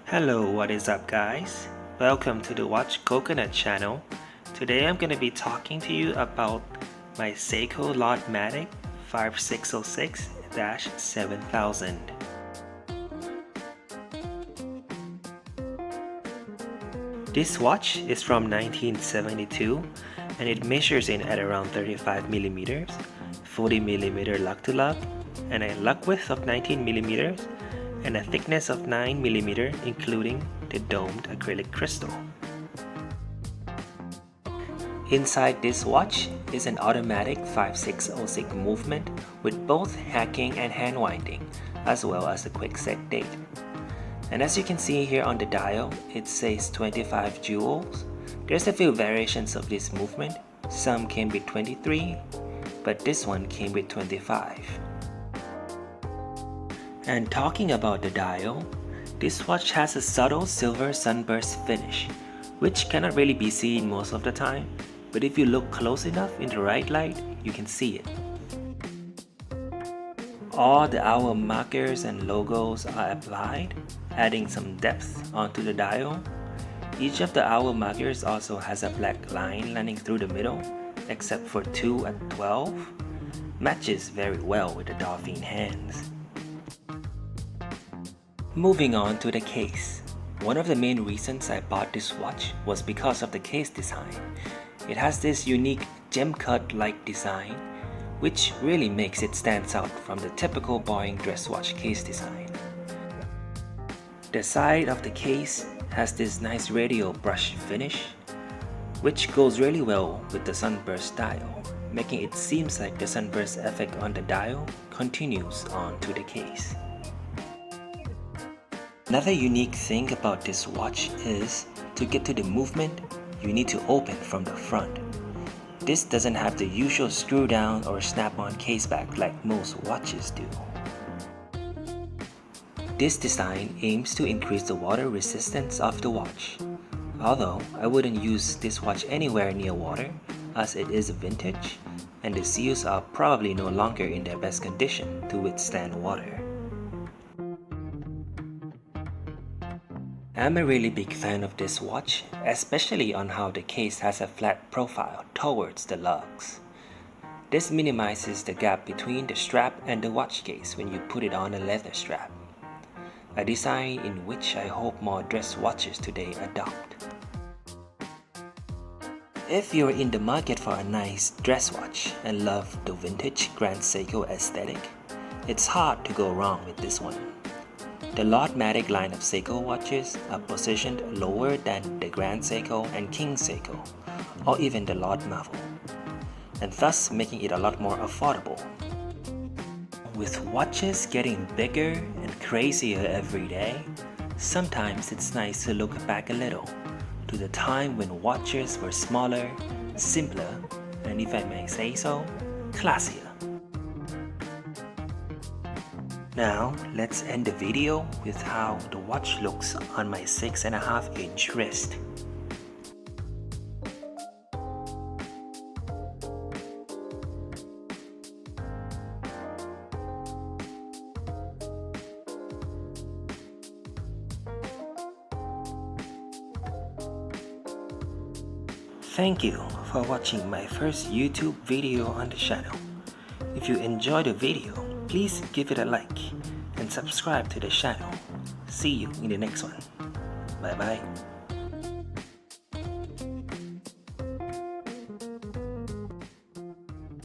Hello, what is up guys? Welcome to the WatchCoconut channel. Today I'm going to be talking to you about my Seiko Lord-Matic 5606-7000. This watch is from 1972 and it measures in at around 35mm, 40mm lug to lug, and a lug width of 19mm and a thickness of 9mm including the domed acrylic crystal. Inside this watch is an automatic 5606 movement with both hacking and hand winding, as well as a quick set date. And as you can see here on the dial, it says 25 joules. There's a few variations of this movement. Some came with 23, but this one came with 25. And talking about the dial, this watch has a subtle silver sunburst finish, which cannot really be seen most of the time, but if you look close enough in the right light, you can see it. All the hour markers and logos are applied, adding some depth onto the dial. Each of the hour markers also has a black line running through the middle, except for 2 at 12. Matches very well with the dolphin hands. Moving on to the case. One of the main reasons I bought this watch was because of the case design. It has this unique gem cut-like design, which really makes it stand out from the typical boring dress watch case design. The side of the case has this nice radial brush finish, which goes really well with the sunburst dial, making it seem like the sunburst effect on the dial continues on to the case. Another unique thing about this watch is, to get to the movement, you need to open from the front. This doesn't have the usual screw down or snap-on case back like most watches do. This design aims to increase the water resistance of the watch. Although I wouldn't use this watch anywhere near water, as it is vintage and the seals are probably no longer in their best condition to withstand water. I'm a really big fan of this watch, especially on how the case has a flat profile towards the lugs. This minimizes the gap between the strap and the watch case when you put it on a leather strap, a design in which I hope more dress watches today adopt. If you're in the market for a nice dress watch and love the vintage Grand Seiko aesthetic, it's hard to go wrong with this one. The Lord-Matic line of Seiko watches are positioned lower than the Grand Seiko and King Seiko, or even the Lord Marvel, and thus making it a lot more affordable. With watches getting bigger and crazier every day, sometimes it's nice to look back a little to the time when watches were smaller, simpler, and if I may say so, classier. Now, let's end the video with how the watch looks on my 6.5-inch wrist. Thank you for watching my first YouTube video on the channel. If you enjoyed the video, please give it a like and subscribe to the channel. See you in the next one. Bye bye.